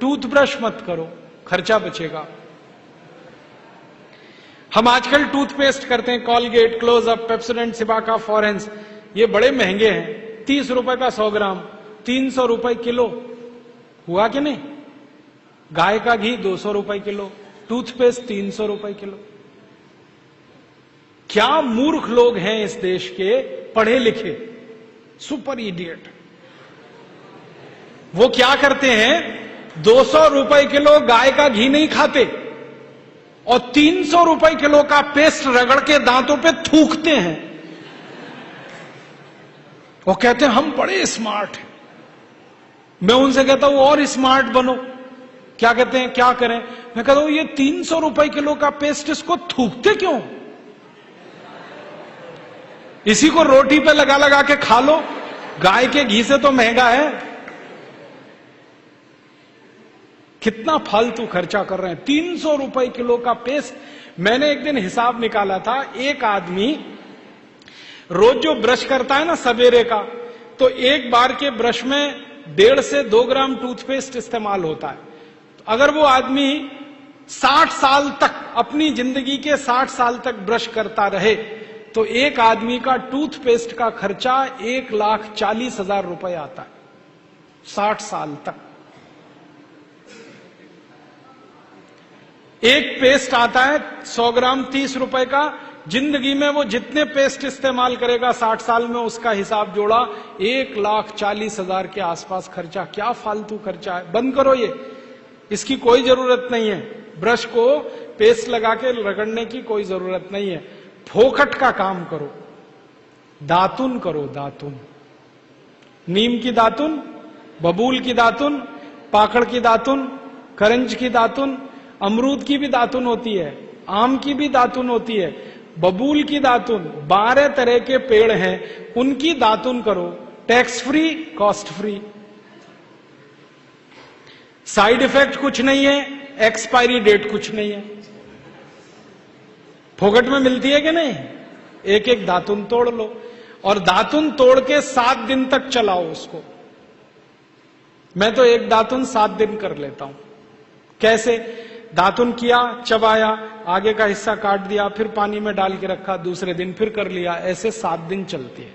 Toothbrush मत करो, खर्चा बचेगा। हम आजकल टूथपेस्ट करते हैं, कॉलगेट, क्लोजअप, पेप्सोडेंट, सिबाका, फॉरेंस, ये बड़े महंगे हैं। 30 रुपए का 100 ग्राम, 300 रुपए किलो, हुआ कि नहीं? गाय का घी 200 रुपए किलो, टूथपेस्ट 300 रुपए किलो। क्या मूर्ख लोग हैं इस देश के, पढ़े लिखे, सुपर इडियट। वो क्या करते हैं, 200 रुपए किलो गाय का घी नहीं खाते और 300 रुपए किलो का पेस्ट रगड़ के दांतों पे थूकते हैं। वो कहते हैं हम बड़े स्मार्ट हैं। मैं उनसे कहता हूं और स्मार्ट बनो। क्या कहते हैं, क्या करें? मैं कहता हूं ये 300 रुपए किलो का पेस्ट, इसको थूकते क्यों? इसी को रोटी पे लगा लगा के खा लो, गाय के घी से तो महंगा है। कितना फालतू खर्चा कर रहे हैं। 300 रुपए किलो का पेस्ट। मैंने एक दिन हिसाब निकाला था, एक आदमी रोज जो ब्रश करता है ना सवेरे का, तो एक बार के ब्रश में 1.5 से 2 ग्राम टूथपेस्ट इस्तेमाल होता है। तो अगर वो आदमी 60 साल तक, अपनी जिंदगी के 60 साल तक ब्रश करता रहे, तो एक आदमी का टूथपेस्ट का खर्चा 1,40,000 रुपए आता है 60 साल तक। एक पेस्ट आता है 100 ग्राम 30 रुपए का। जिंदगी में वो जितने पेस्ट इस्तेमाल करेगा 60 साल में, उसका हिसाब जोड़ा 1,40,000 के आसपास खर्चा। क्या फालतू खर्चा है, बंद करो ये, इसकी कोई जरूरत नहीं है। ब्रश को पेस्ट लगा के रगड़ने की कोई जरूरत नहीं है। फोकट का काम करो, दातुन करो, दातुन। नीम की दातुन, बबूल की दातुन, पाकड़ की दातुन, करंज की दातुन, अमरूद की भी दातुन होती है, आम की भी दातुन होती है, बबूल की दातुन, 12 तरह के पेड़ हैं, उनकी दातुन करो। Tax free, cost free, side effect कुछ नहीं है, एक्सपायरी डेट कुछ नहीं है। फोकट में मिलती है कि नहीं? एक एक दातुन तोड़ लो और दातुन तोड़ के 7 दिन तक चलाओ उसको। मैं तो एक दातुन 7 दिन कर लेता हूं। कैसे? दातुन किया, चबाया, आगे का हिस्सा काट दिया, फिर पानी में डाल के रखा, दूसरे दिन फिर कर लिया, ऐसे 7 दिन चलती है।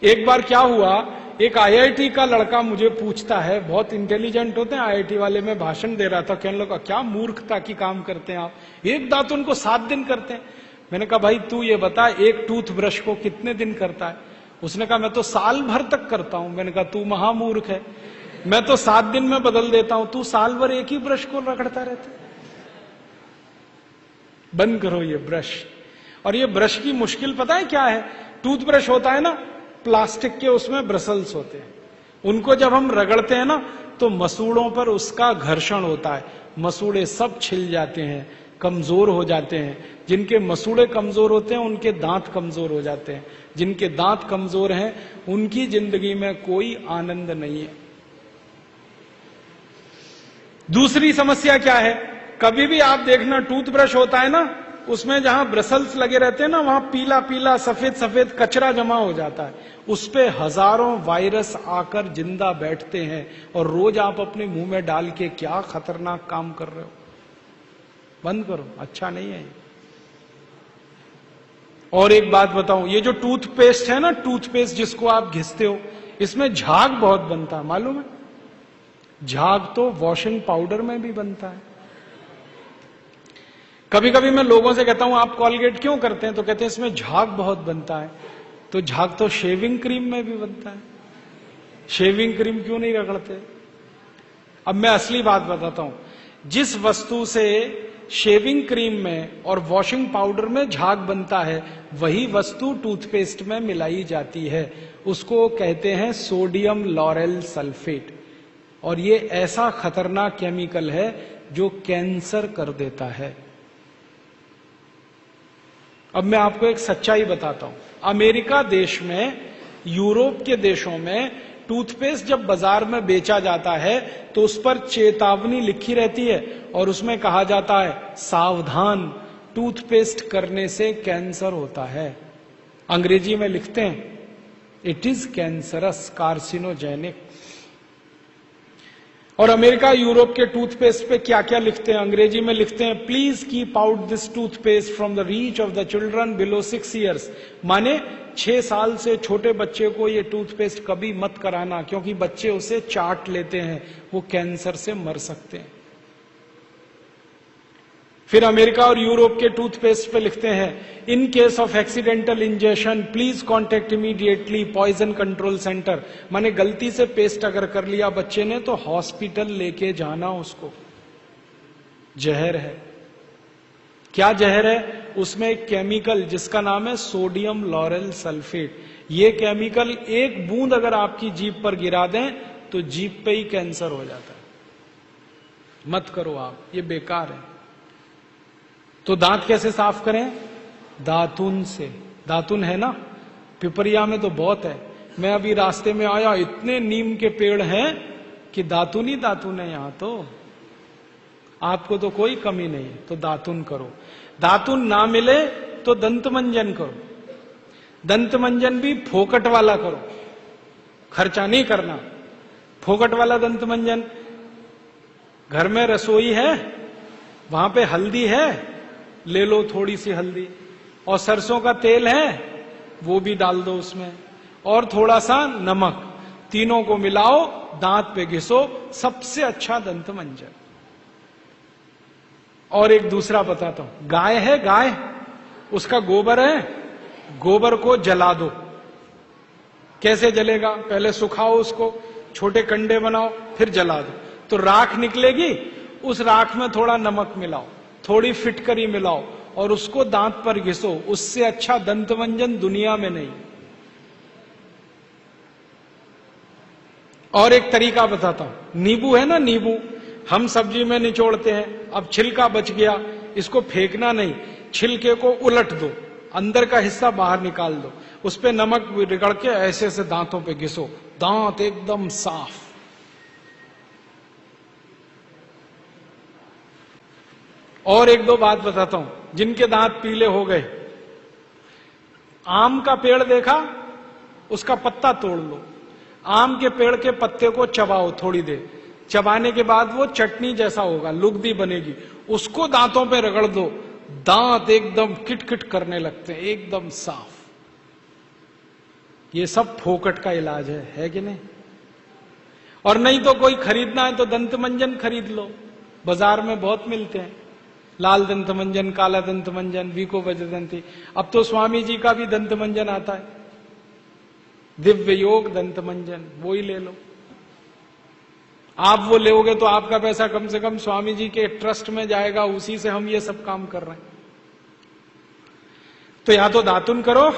एक बार क्या हुआ, एक आईआईटी का लड़का मुझे पूछता है, बहुत इंटेलिजेंट होते हैं आईआईटी वाले, में भाषण दे रहा था, कहने लगा क्या मूर्खता की काम करते हैं आप, एक दातुन को 7 दिन करते हैं। मैंने कहा भाई तू ये बता, एक टूथब्रश को कितने दिन करता है? उसने कहा मैं तो साल भर तक करता हूं। मैंने कहा तू महामूर्ख है, मैं तो 7 दिन में बदल देता हूं, तू साल भर एक ही ब्रश को रगड़ता रहता है। बंद करो ये ब्रश। और ये ब्रश की मुश्किल पता है क्या है? टूथब्रश होता है ना प्लास्टिक के, उसमें ब्रसल्स होते हैं, उनको जब हम रगड़ते हैं ना तो मसूड़ों पर उसका घर्षण होता है, मसूड़े सब छिल जाते हैं, कमजोर हो जाते हैं। जिनके मसूड़े कमजोर होते हैं उनके दांत कमजोर हो जाते हैं, जिनके दांत कमजोर हैं उनकी जिंदगी में कोई आनंद नहीं है। दूसरी समस्या क्या है? कभी भी आप देखना टूथब्रश होता है ना, उसमें जहां ब्रसल्स लगे रहते हैं ना, वहां पीला पीला सफेद सफेद कचरा जमा हो जाता है, उस पे हजारों वायरस आकर जिंदा बैठते हैं और रोज आप अपने मुंह में डाल के क्या खतरनाक काम कर रहे हो। बंद करो, अच्छा नहीं है। और एक बात बताऊं, ये जो टूथपेस्ट है ना, टूथपेस्ट जिसको आप घिसते हो, इसमें झाग बहुत बनता है, मालूम है? झाग तो वॉशिंग पाउडर में भी बनता है। कभी कभी मैं लोगों से कहता हूं आप कॉलगेट क्यों करते हैं, तो कहते हैं इसमें झाग बहुत बनता है। तो झाग तो शेविंग क्रीम में भी बनता है, शेविंग क्रीम क्यों नहीं रगड़ते? अब मैं असली बात बताता हूं, जिस वस्तु से शेविंग क्रीम में और वॉशिंग पाउडर में झाग बनता है, वही वस्तु टूथपेस्ट में मिलाई जाती है। उसको कहते हैं सोडियम लॉरेल सल्फेट, और ये ऐसा खतरनाक केमिकल है जो कैंसर कर देता है। अब मैं आपको एक सच्चाई बताता हूं। अमेरिका देश में, यूरोप के देशों में टूथपेस्ट जब बाजार में बेचा जाता है तो उस पर चेतावनी लिखी रहती है और उसमें कहा जाता है सावधान, टूथपेस्ट करने से कैंसर होता है। अंग्रेजी में लिखते हैं इट इज कैंसरस, कार्सिनोजेनिक। और अमेरिका यूरोप के टूथपेस्ट पे क्या क्या लिखते हैं, अंग्रेजी में लिखते हैं, please keep out this toothpaste from the reach of the children below 6 years. माने 6 साल से छोटे बच्चे को ये टूथपेस्ट कभी मत कराना, क्योंकि बच्चे उसे चाट लेते हैं, वो कैंसर से मर सकते हैं। फिर अमेरिका और यूरोप के टूथपेस्ट पे लिखते हैं, in case of accidental injection please contact immediately poison control centre. माने गलती से पेस्ट अगर कर लिया बच्चे ने तो हॉस्पिटल लेके जाना उसको। जहर है। क्या जहर है? उसमें एक केमिकल जिसका नाम है सोडियम लॉरेल सल्फेट। ये केमिकल एक बूंद अगर आपकी जीभ पर गिरा दें तो जीभ पे ही कैंसर हो जाता है। मत करो आप, ये बेकार है। तो दांत कैसे साफ करें? दातुन से। दातुन है ना, पिपरिया में तो बहुत है। मैं अभी रास्ते में आया, इतने नीम के पेड़ हैं कि दातुन ही दातुन है यहां तो। आपको तो कोई कमी नहीं है, तो दातुन करो। दातुन ना मिले तो दंत मंजन करो। दंत मंजन भी फोकट वाला करो, खर्चा नहीं करना। फोकट वाला दंत मंजन, घर में रसोई है, वहां पे हल्दी है, ले लो थोड़ी सी हल्दी, और सरसों का तेल है वो भी डाल दो उसमें, और थोड़ा सा नमक, तीनों को मिलाओ, दांत पे घिसो, सबसे अच्छा दंत मंजन। और एक दूसरा बताता हूं, गाय है, गाय, उसका गोबर है, गोबर को जला दो। कैसे जलेगा? पहले सुखाओ उसको, छोटे कंडे बनाओ, फिर जला दो, तो राख निकलेगी। उस राख में थोड़ा नमक मिलाओ, थोड़ी फिटकरी मिलाओ, और उसको दांत पर घिसो। उससे अच्छा दंतमंजन दुनिया में नहीं। और एक तरीका बताता हूं, नींबू है ना, नींबू हम सब्जी में निचोड़ते हैं। अब छिलका बच गया, इसको फेंकना नहीं, छिलके को उलट दो, अंदर का हिस्सा बाहर निकाल दो, उस पे नमक रगड़ के ऐसे से दांतों पे घिसो, दांत एकदम साफ। और एक दो बात बताता हूं, जिनके दांत पीले हो गए, आम का पेड़ देखा, उसका पत्ता तोड़ लो, आम के पेड़ के पत्ते को चबाओ थोड़ी देर, चबाने के बाद वो चटनी जैसा होगा, लुगदी बनेगी, उसको दांतों पे रगड़ दो, दांत एकदम किटकिट करने लगते हैं, एकदम साफ। ये सब फोकट का इलाज है कि नहीं? और नहीं तो कोई खरीदना है तो दंत मंजन खरीद लो, बाजार में बहुत मिलते हैं, लाल दंत मंजन, काला दंत मंजन, वीको वज्रदंती। अब तो स्वामी जी का भी दंत मंजन आता है, दिव्य योग दंत मंजन, वो ही ले लो। आप वो लोगे तो आपका पैसा कम से कम स्वामी जी के ट्रस्ट में जाएगा, उसी से हम ये सब काम कर रहे हैं। तो या तो दातुन करो,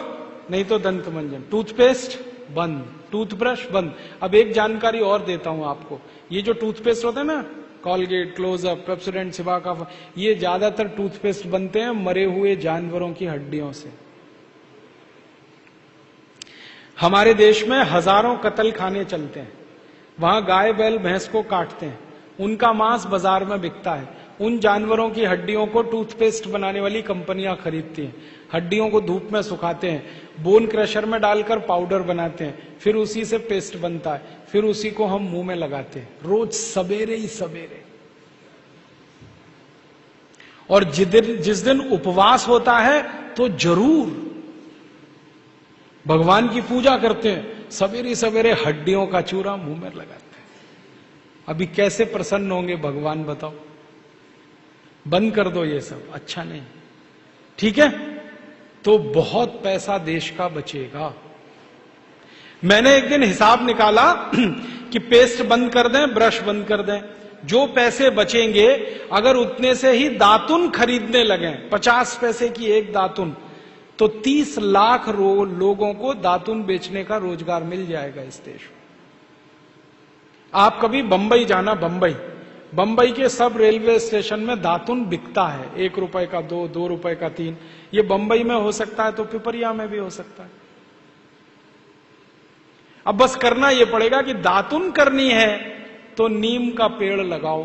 नहीं तो दंत मंजन। टूथपेस्ट बंद, टूथब्रश बंद। अब एक जानकारी और देता हूं आपको, ये जो टूथपेस्ट होता है ना, कॉलगेट, क्लोजअप, पेप्सोडेंट, सिबाका, ये ज्यादातर टूथपेस्ट बनते हैं मरे हुए जानवरों की हड्डियों से। हमारे देश में हजारों कत्ल खाने चलते हैं, वहां गाय बैल भैंस को काटते हैं, उनका मांस बाजार में बिकता है। उन जानवरों की हड्डियों को टूथपेस्ट बनाने वाली कंपनियां खरीदती हैं, हड्डियों को धूप में सुखाते हैं, बोन क्रशर में डालकर पाउडर बनाते हैं, फिर उसी से पेस्ट बनता है, फिर उसी को हम मुंह में लगाते हैं, रोज सवेरे ही सवेरे। और जिस दिन उपवास होता है तो जरूर भगवान की पूजा करते हैं, सवेरे सवेरे हड्डियों का चूरा मुंह में लगाते हैं। अभी कैसे प्रसन्न होंगे भगवान बताओ? बंद कर दो ये सब, अच्छा नहीं, ठीक है? तो बहुत पैसा देश का बचेगा। मैंने एक दिन हिसाब निकाला कि पेस्ट बंद कर दें, ब्रश बंद कर दें, जो पैसे बचेंगे अगर उतने से ही दातुन खरीदने लगे, 50 पैसे की एक दातुन, तो 30 लाख लोगों को दातुन बेचने का रोजगार मिल जाएगा इस देश में। आप कभी बंबई जाना, बंबई के सब रेलवे स्टेशन में दातुन बिकता है, 1 रुपए का 2, 2 रुपए का 3। ये बंबई में हो सकता है तो पिपरिया में भी हो सकता है। अब बस करना यह पड़ेगा कि दातुन करनी है तो नीम का पेड़ लगाओ,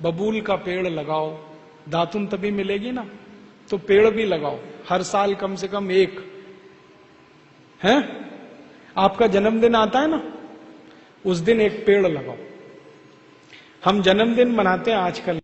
बबूल का पेड़ लगाओ, दातुन तभी मिलेगी ना। तो पेड़ भी लगाओ, हर साल कम से कम एक है। आपका जन्मदिन आता है ना, उस दिन एक पेड़ लगाओ। हम जन्मदिन मनाते हैं आजकल।